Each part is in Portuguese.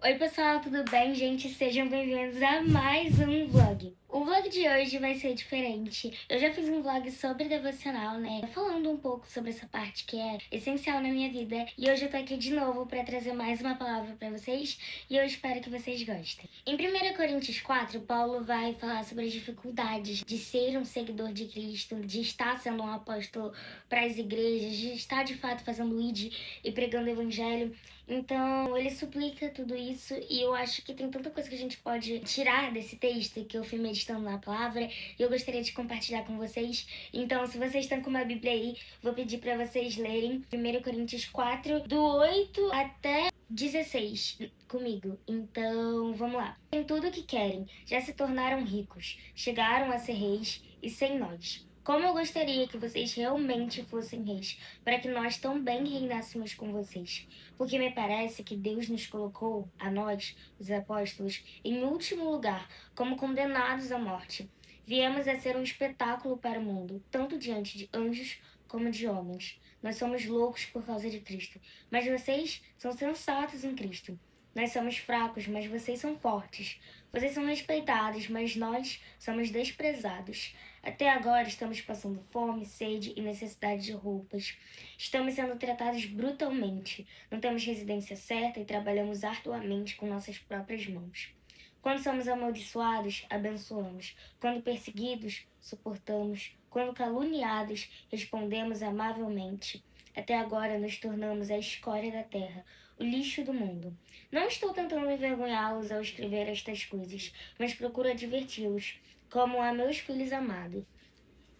Oi pessoal, tudo bem, gente? Sejam bem-vindos a mais um vlog. O vlog de hoje vai ser diferente. Eu já fiz um vlog sobre devocional, né? Falando um pouco sobre essa parte que é essencial na minha vida. E hoje eu tô aqui de novo pra trazer mais uma palavra pra vocês. E eu espero que vocês gostem. Em 1 Coríntios 4, Paulo vai falar sobre as dificuldades de ser um seguidor de Cristo, de estar sendo um apóstolo para as igrejas, de estar de fato fazendo ID e pregando o evangelho. Então, ele suplica tudo isso e eu acho que tem tanta coisa que a gente pode tirar desse texto que eu fui meditando na palavra e eu gostaria de compartilhar com vocês. Então, se vocês estão com uma Bíblia aí, vou pedir para vocês lerem 1 Coríntios 4, do 8 até 16 comigo. Então, vamos lá. Tem tudo o que querem, já se tornaram ricos, chegaram a ser reis e sem nós. Como eu gostaria que vocês realmente fossem reis, para que nós também reinássemos com vocês. Porque me parece que Deus nos colocou, a nós, os apóstolos, em último lugar, como condenados à morte. Viemos a ser um espetáculo para o mundo, tanto diante de anjos como de homens. Nós somos loucos por causa de Cristo, mas vocês são sensatos em Cristo. Nós somos fracos, mas vocês são fortes. Vocês são respeitados, mas nós somos desprezados. Até agora estamos passando fome, sede e necessidade de roupas. Estamos sendo tratados brutalmente. Não temos residência certa e trabalhamos arduamente com nossas próprias mãos. Quando somos amaldiçoados, abençoamos. Quando perseguidos, suportamos. Quando caluniados, respondemos amavelmente. Até agora nos tornamos a escória da terra, o lixo do mundo. Não estou tentando envergonhá-los ao escrever estas coisas, mas procuro adverti-los, como a meus filhos amados.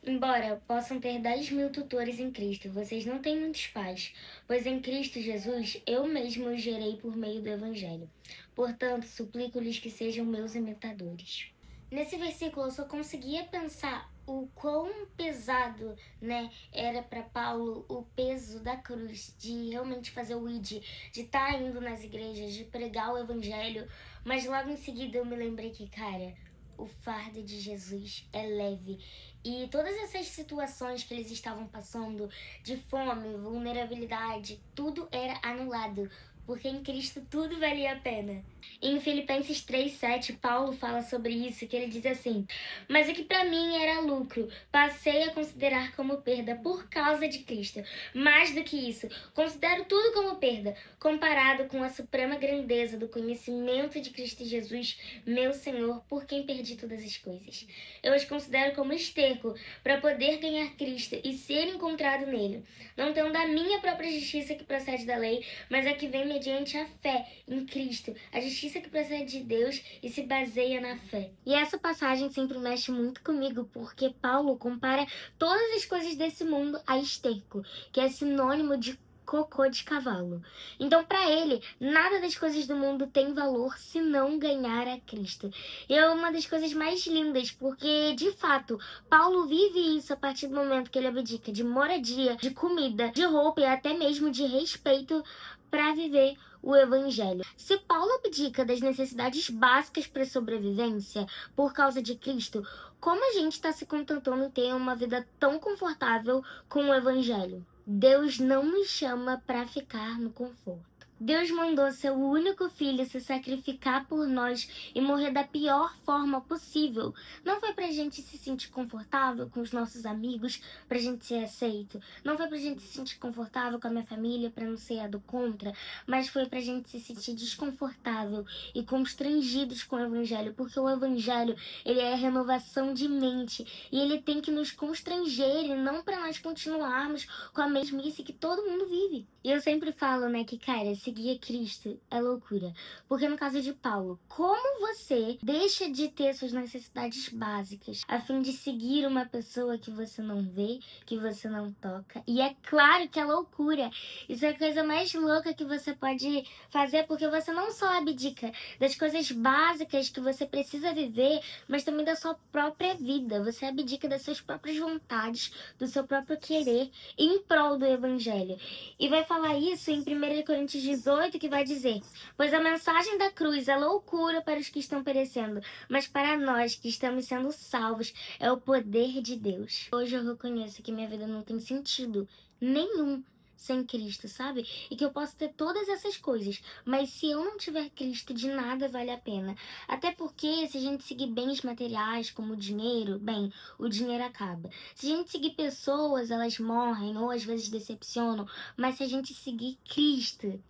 Embora possam ter 10.000 tutores em Cristo, vocês não têm muitos pais, pois em Cristo Jesus eu mesmo os gerei por meio do Evangelho. Portanto, suplico-lhes que sejam meus imitadores. Nesse versículo eu só conseguia pensar o quão pesado, né, era para Paulo o peso da cruz, de realmente fazer o ID, de estar indo nas igrejas, de pregar o evangelho, mas logo em seguida eu me lembrei que, cara, o fardo de Jesus é leve. E todas essas situações que eles estavam passando, de fome, vulnerabilidade, tudo era anulado, porque em Cristo tudo valia a pena. Em Filipenses 3:7, Paulo fala sobre isso, que ele diz assim: mas o que para mim era lucro, passei a considerar como perda por causa de Cristo. Mais do que isso, considero tudo como perda, comparado com a suprema grandeza do conhecimento de Cristo Jesus, meu Senhor, por quem perdi todas as coisas. Eu os considero como esterco, para poder ganhar Cristo e ser encontrado nele, não tendo a minha própria justiça que procede da lei, mas a que vem mediante a fé em Cristo, a justiça que procede de Deus e se baseia na fé. E essa passagem sempre mexe muito comigo, porque Paulo compara todas as coisas desse mundo a esterco, que é sinônimo de cocô de cavalo. Então, para ele, nada das coisas do mundo tem valor se não ganhar a Cristo. E é uma das coisas mais lindas, porque, de fato, Paulo vive isso a partir do momento que ele abdica de moradia, de comida, de roupa e até mesmo de respeito para viver o evangelho. Se Paulo abdica das necessidades básicas para sobrevivência por causa de Cristo, como a gente está se contentando em ter uma vida tão confortável com o evangelho? Deus não nos chama para ficar no conforto. Deus mandou seu único filho se sacrificar por nós e morrer da pior forma possível. Não foi pra gente se sentir confortável com os nossos amigos, pra gente ser aceito. Não foi pra gente se sentir confortável com a minha família, pra não ser a do contra. Mas foi pra gente se sentir desconfortável e constrangidos com o evangelho. Porque o evangelho, ele é renovação de mente. E ele tem que nos constranger e não pra nós continuarmos com a mesmice que todo mundo vive. E eu sempre falo, né, que, cara, seguir a Cristo é loucura. Porque no caso de Paulo, como você deixa de ter suas necessidades básicas a fim de seguir uma pessoa que você não vê, que você não toca? E é claro que é loucura. Isso é a coisa mais louca que você pode fazer, porque você não só abdica das coisas básicas que você precisa viver, mas também da sua própria vida. Você abdica das suas próprias vontades, do seu próprio querer, em prol do evangelho. E vai falar isso em 1 Coríntios 18, que vai dizer: pois a mensagem da cruz é loucura para os que estão perecendo, mas para nós que estamos sendo salvos é o poder de Deus. Hoje eu reconheço que minha vida não tem sentido nenhum sem Cristo, sabe? E que eu posso ter todas essas coisas, mas se eu não tiver Cristo, de nada vale a pena. Até porque se a gente seguir bens materiais como o dinheiro, bem, o dinheiro acaba. Se a gente seguir pessoas, elas morrem ou às vezes decepcionam, mas se a gente seguir Cristo,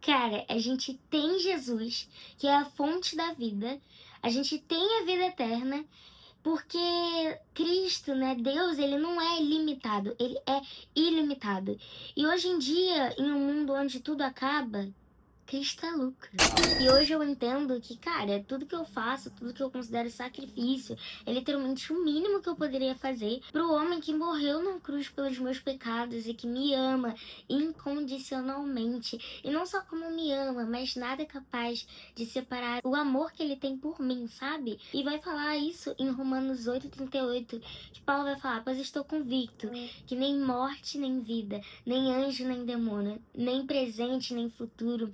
cara, a gente tem Jesus, que é a fonte da vida, a gente tem a vida eterna, porque Cristo, né, Deus, ele não é limitado, ele é ilimitado. E hoje em dia, em um mundo onde tudo acaba, Cristo é lucro. E hoje eu entendo que, cara, tudo que eu faço, tudo que eu considero sacrifício, é literalmente o mínimo que eu poderia fazer pro homem que morreu na cruz pelos meus pecados e que me ama incondicionalmente. E não só como me ama, mas nada é capaz de separar o amor que ele tem por mim, sabe? E vai falar isso em Romanos 8:38, que Paulo vai falar: pois estou convicto que nem morte nem vida, nem anjo nem demônio, nem presente nem futuro,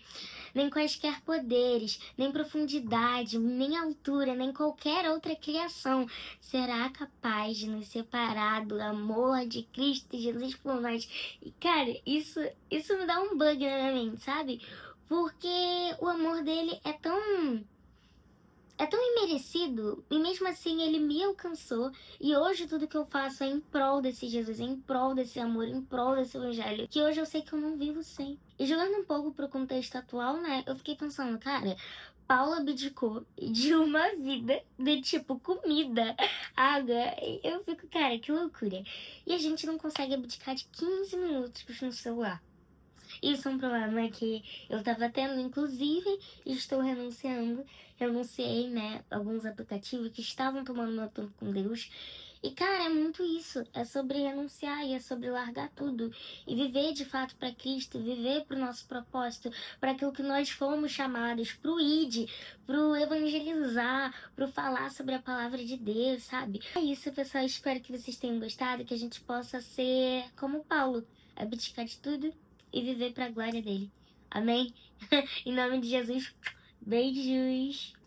nem quaisquer poderes, nem profundidade, nem altura, nem qualquer outra criação será capaz de nos separar do amor de Cristo Jesus por nós. E, cara, isso me dá um bug na minha mente, sabe? Porque o amor dele é tão imerecido, e mesmo assim ele me alcançou, e hoje tudo que eu faço é em prol desse Jesus, é em prol desse amor, em prol desse evangelho, que hoje eu sei que eu não vivo sem. E jogando um pouco pro contexto atual, né, eu fiquei pensando, cara, Paulo abdicou de uma vida de tipo comida, água, e eu fico, cara, que loucura. E a gente não consegue abdicar de 15 minutos no celular. Isso é um problema que eu tava tendo, inclusive, e estou renunciando. Renunciei, né, alguns aplicativos que estavam tomando meu tempo com Deus. E, cara, é muito isso. É sobre renunciar e é sobre largar tudo. E viver de fato para Cristo, viver pro nosso propósito, para aquilo que nós fomos chamados, pro ID, pro evangelizar, pro falar sobre a palavra de Deus, sabe? É isso, pessoal. Espero que vocês tenham gostado, que a gente possa ser como Paulo, abdicar de tudo e viver para a glória dele. Amém? Em nome de Jesus, beijos!